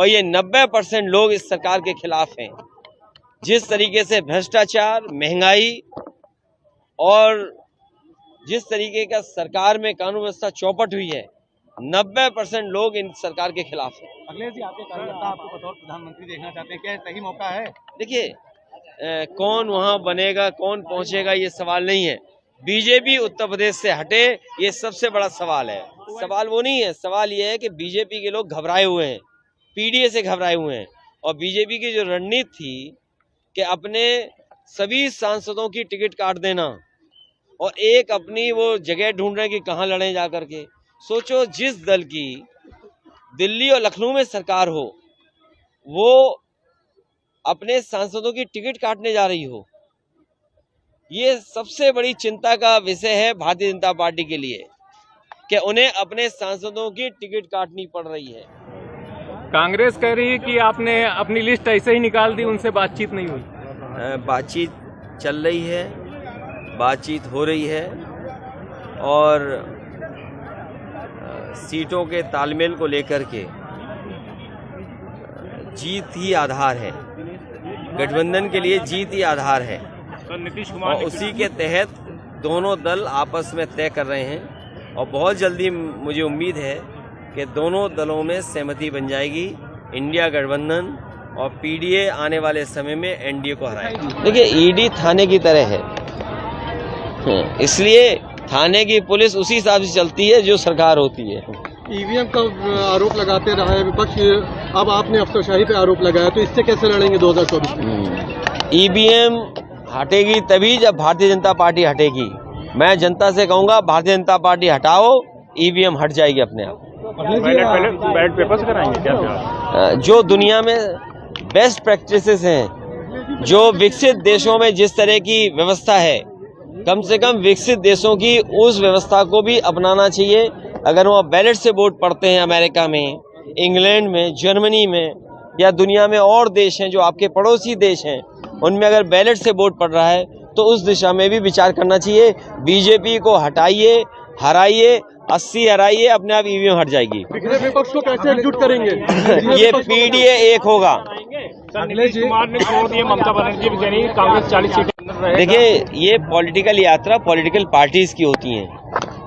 और ये 90% लोग इस सरकार के खिलाफ हैं। जिस तरीके से भ्रष्टाचार, महंगाई और जिस तरीके का सरकार में कानून व्यवस्था चौपट हुई है, 90% लोग इन सरकार के खिलाफ हैं। अखिलेश जी, आपके कार्यकर्ता आपको बतौर प्रधानमंत्री देखना चाहते हैं, क्या सही मौका है? देखिए, कौन वहां बनेगा, कौन पहुंचेगा, ये सवाल नहीं है। बीजेपी उत्तर प्रदेश से हटे, ये सबसे बड़ा सवाल है। सवाल वो नहीं है, सवाल ये है कि बीजेपी के लोग घबराए हुए हैं, पीडीए से घबराए हुए हैं। और बीजेपी की जो रणनीति थी कि अपने सभी सांसदों की टिकट काट देना और एक अपनी वो जगह ढूंढ रहे हैं कि कहाँ लड़ें जा करके। सोचो, जिस दल की दिल्ली और लखनऊ में सरकार हो, वो अपने सांसदों की टिकट काटने जा रही हो, ये सबसे बड़ी चिंता का विषय है भारतीय जनता पार्टी के लिए कि उन्हें अपने सांसदों की टिकट काटनी पड़ रही है। कांग्रेस कह रही है कि आपने अपनी लिस्ट ऐसे ही निकाल दी, उनसे बातचीत नहीं हुई। बातचीत चल रही है, बातचीत हो रही है और सीटों के तालमेल को लेकर के जीत ही आधार है। गठबंधन के लिए जीत ही आधार है और उसी के तहत दोनों दल आपस में तय कर रहे हैं और बहुत जल्दी मुझे उम्मीद है कि दोनों दलों में सहमति बन जाएगी। इंडिया गठबंधन और पीडीए आने वाले समय में एनडीए को हराएगी। देखिए, ईडी थाने की तरह है, इसलिए थाने की पुलिस उसी हिसाब से चलती है जो सरकार होती है। ईवीएम का आरोप लगाते रहा है विपक्ष, अब आपने अफसरशाही पे आरोप लगाया, तो इससे कैसे लड़ेंगे 2024 में? ईवीएम हटेगी तभी जब भारतीय जनता पार्टी हटेगी। मैं जनता से कहूंगा, भारतीय जनता पार्टी हटाओ, ईवीएम हट जाएगी अपने आप। बैलेट पेपर्स कराएंगे क्या? जो दुनिया में बेस्ट प्रैक्टिसेस हैं, जो विकसित देशों में जिस तरह की व्यवस्था है, कम से कम विकसित देशों की उस व्यवस्था को भी अपनाना चाहिए। अगर वो बैलेट से वोट पड़ते हैं अमेरिका में, इंग्लैंड में, जर्मनी में या दुनिया में और देश हैं जो आपके पड़ोसी देश हैं, उनमें अगर बैलेट से वोट पड़ रहा है तो उस दिशा में भी विचार करना चाहिए। बीजेपी को हटाइए, हराइए, 80 हराइए, अपने आप ईवीएम हट जाएगी। विपक्ष को कैसे एकजुट करेंगे? ये पीडीए एक होगा। नीतीश कुमार ने छोड़ दिए, ममता बनर्जी भी कह रही है कांग्रेस 40 सीटें। देखिए, ये पॉलिटिकल यात्रा पॉलिटिकल पार्टीज की होती हैं,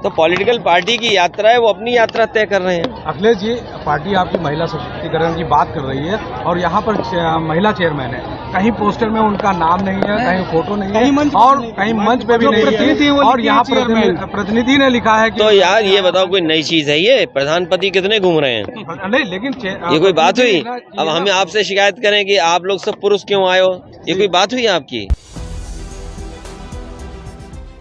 तो पॉलिटिकल पार्टी की यात्रा है, वो अपनी यात्रा तय कर रहे हैं। अखिलेश जी, पार्टी आपकी महिला सशक्तिकरण की बात कर रही है और यहाँ पर महिला चेयरमैन है, कहीं पोस्टर में उनका नाम नहीं है, कहीं फोटो नहीं है और कहीं मंच पे भी नहीं है और यहाँ प्रतिनिधि ने लिखा है कि तो यार ये बताओ, कोई नई चीज है ये? प्रधानपति कितने घूम रहे हैं? नहीं, लेकिन ये कोई बात हुई? अब हमें आपसे शिकायत करें कि आप लोग सब पुरुष क्यों आए हो? ये कोई बात हुई आपकी?